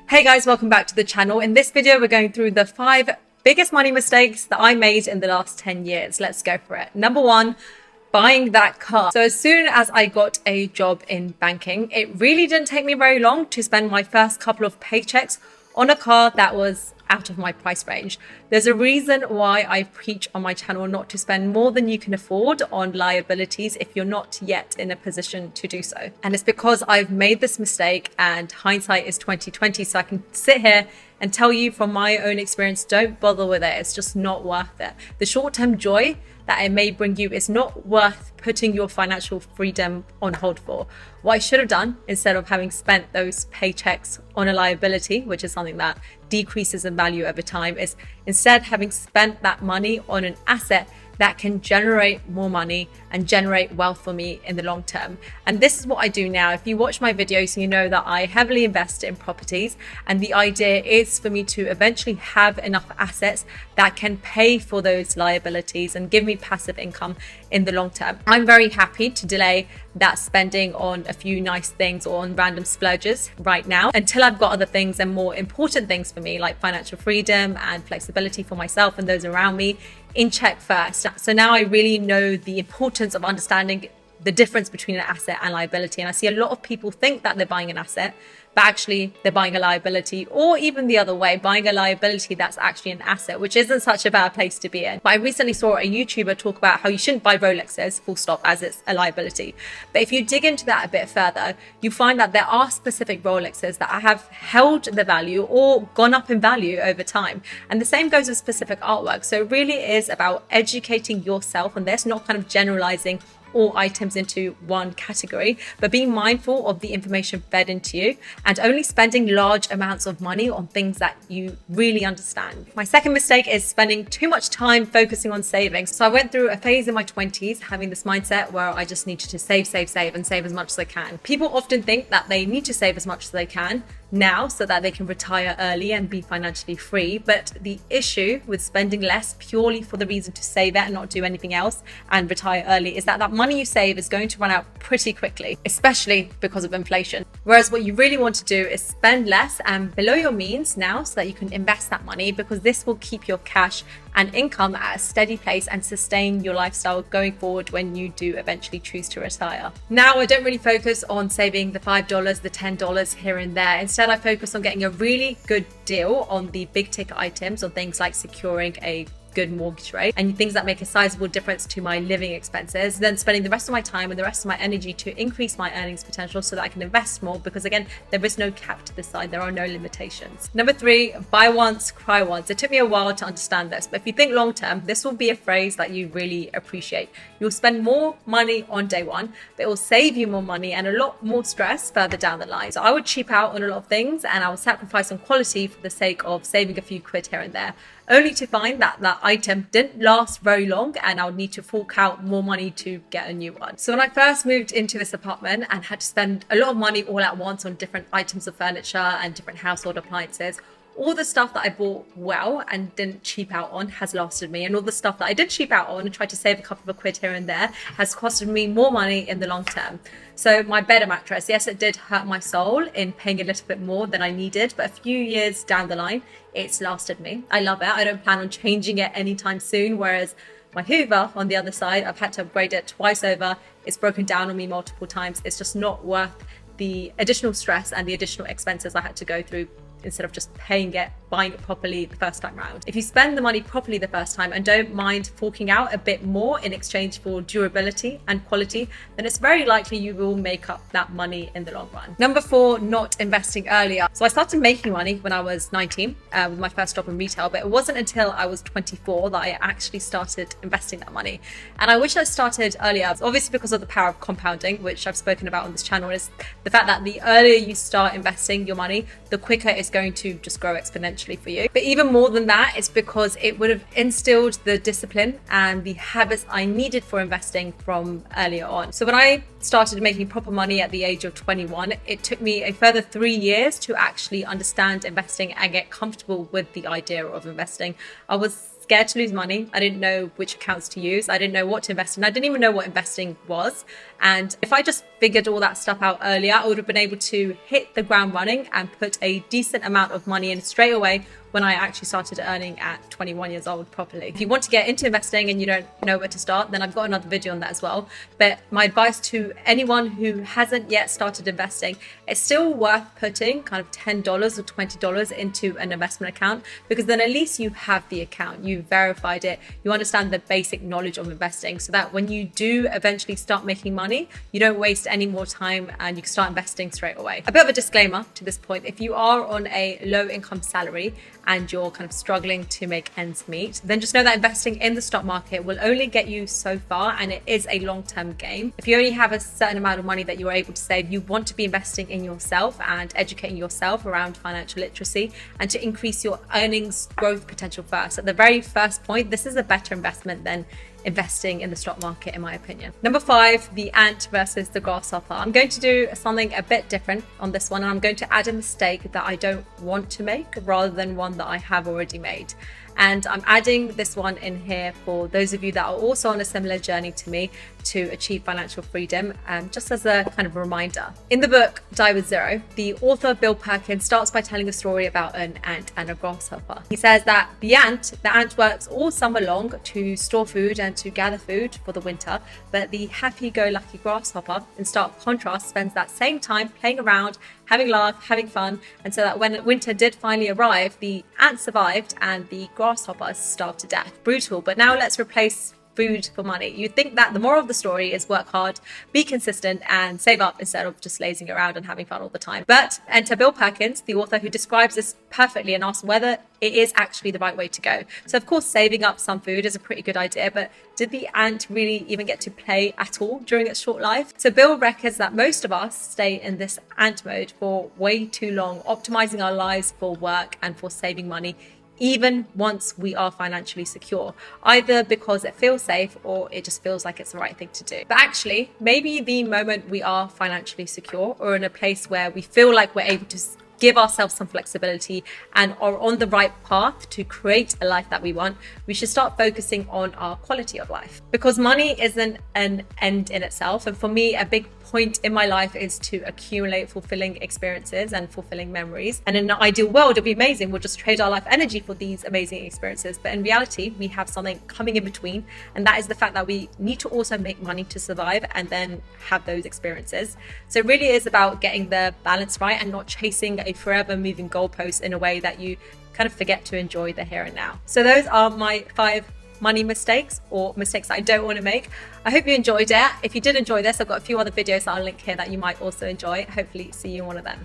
Hey guys, welcome back to the channel. In this video, we're going through the 5 biggest money mistakes that I made in the last 10 years. Let's go for it. Number 1, buying that car. So as soon as I got a job in banking, it really didn't take me very long to spend my first couple of paychecks on a car that was out of my price range. There's a reason why I preach on my channel not to spend more than you can afford on liabilities if you're not yet in a position to do so. And it's because I've made this mistake and hindsight is 2020. So I can sit here and tell you from my own experience, don't bother with it. It's just not worth it. The short-term joy that it may bring you is not worth putting your financial freedom on hold for. What I should have done, instead of having spent those paychecks on a liability, which is something that decreases in value over time, is instead having spent that money on an asset that can generate more money and generate wealth for me in the long term. And this is what I do now. If you watch my videos, you know that I heavily invest in properties. And the idea is for me to eventually have enough assets that can pay for those liabilities and give me passive income in the long term. I'm very happy to delay that spending on a few nice things or on random splurges right now until I've got other things and more important things for me, like financial freedom and flexibility for myself and those around me, in check first. So now I really know the importance of understanding the difference between an asset and liability. And I see a lot of people think that they're buying an asset, but actually they're buying a liability, or even the other way, buying a liability that's actually an asset, which isn't such a bad place to be in. But I recently saw a YouTuber talk about how you shouldn't buy Rolexes, full stop, as it's a liability. But if you dig into that a bit further, you find that there are specific Rolexes that have held the value or gone up in value over time. And the same goes with specific artwork. So it really is about educating yourself on this, not kind of generalizing all items into one category, but being mindful of the information fed into you and only spending large amounts of money on things that you really understand. My second mistake is spending too much time focusing on savings. So I went through a phase in my 20s having this mindset where I just needed to save and save as much as I can. People often think that they need to save as much as they can now so that they can retire early and be financially free. But the issue with spending less purely for the reason to save it and not do anything else and retire early is that money you save is going to run out pretty quickly, especially because of inflation. Whereas what you really want to do is spend less and below your means now so that you can invest that money, because this will keep your cash and income at a steady pace and sustain your lifestyle going forward when you do eventually choose to retire. Now, I don't really focus on saving the $5, the $10 here and there. Instead, I focus on getting a really good deal on the big ticket items, on things like securing a good mortgage rate and things that make a sizable difference to my living expenses, then spending the rest of my time and the rest of my energy to increase my earnings potential so that I can invest more, because again, there is no cap to this side, there are no limitations. Number 3, buy once, cry once. It took me a while to understand this, but if you think long term, this will be a phrase that you really appreciate. You'll spend more money on day one, but it will save you more money and a lot more stress further down the line. So I would cheap out on a lot of things and I would sacrifice on quality for the sake of saving a few quid here and there, only to find that that item didn't last very long and I would need to fork out more money to get a new one. So when I first moved into this apartment and had to spend a lot of money all at once on different items of furniture and different household appliances, all the stuff that I bought well and didn't cheap out on has lasted me. And all the stuff that I did cheap out on and tried to save a couple of quid here and there has costed me more money in the long term. So my bed and mattress, yes, it did hurt my soul in paying a little bit more than I needed, but a few years down the line, it's lasted me. I love it. I don't plan on changing it anytime soon. Whereas my Hoover, on the other side, I've had to upgrade it twice over. It's broken down on me multiple times. It's just not worth the additional stress and the additional expenses I had to go through instead of just paying it, buying it properly the first time round. If you spend the money properly the first time and don't mind forking out a bit more in exchange for durability and quality, then it's very likely you will make up that money in the long run. Number 4, not investing earlier. So I started making money when I was 19 with my first job in retail, but it wasn't until I was 24 that I actually started investing that money. And I wish I started earlier, obviously because of the power of compounding, which I've spoken about on this channel, is the fact that the earlier you start investing your money, the quicker it's going to just grow exponentially for you. But even more than that, it's because it would have instilled the discipline and the habits I needed for investing from earlier on. So when I started making proper money at the age of 21, it took me a further 3 years to actually understand investing and get comfortable with the idea of investing. I was scared to lose money. I didn't know which accounts to use. I didn't know what to invest in. I didn't even know what investing was. And if I just figured all that stuff out earlier, I would have been able to hit the ground running and put a decent amount of money in straight away when I actually started earning at 21 years old properly. If you want to get into investing and you don't know where to start, then I've got another video on that as well. But my advice to anyone who hasn't yet started investing, it's still worth putting kind of $10 or $20 into an investment account, because then at least you have the account, you verified it, you understand the basic knowledge of investing, so that when you do eventually start making money, you don't waste any more time and you can start investing straight away. A bit of a disclaimer to this point: if you are on a low income salary and you're kind of struggling to make ends meet, then just know that investing in the stock market will only get you so far, and it is a long-term game. If you only have a certain amount of money that you're able to save, you want to be investing in yourself and educating yourself around financial literacy and to increase your earnings growth potential first. At the very first point, this is a better investment than investing in the stock market, in my opinion. Number 5, the ant versus the grasshopper. I'm going to do something a bit different on this one, and I'm going to add a mistake that I don't want to make rather than one that I have already made. And I'm adding this one in here for those of you that are also on a similar journey to me to achieve financial freedom, just as a kind of reminder. In the book Die with Zero, the author Bill Perkins starts by telling a story about an ant and a grasshopper. He says that the ant works all summer long to store food and to gather food for the winter, but the happy-go-lucky grasshopper, in stark contrast, spends that same time playing around, having laugh, having fun, and so that when winter did finally arrive, the ant survived and the grasshopper starved to death. Brutal, but now let's replace food for money. You'd think that the moral of the story is work hard, be consistent, and save up instead of just lazing around and having fun all the time. But enter Bill Perkins, the author, who describes this perfectly and asks whether it is actually the right way to go. So of course, saving up some food is a pretty good idea, but did the ant really even get to play at all during its short life? So Bill reckons that most of us stay in this ant mode for way too long, optimizing our lives for work and for saving money, even once we are financially secure, either because it feels safe or it just feels like it's the right thing to do. But actually, maybe the moment we are financially secure or in a place where we feel like we're able to give ourselves some flexibility and are on the right path to create a life that we want, we should start focusing on our quality of life. Because money isn't an end in itself. And for me, a big point in my life is to accumulate fulfilling experiences and fulfilling memories. And in an ideal world, it'd be amazing. We'll just trade our life energy for these amazing experiences. But in reality, we have something coming in between. And that is the fact that we need to also make money to survive and then have those experiences. So it really is about getting the balance right and not chasing a forever moving goalpost in a way that you kind of forget to enjoy the here and now. So those are my 5 money mistakes, or mistakes that I don't want to make. I hope you enjoyed it. If you did enjoy this, I've got a few other videos that I'll link here that you might also enjoy. Hopefully see you in one of them.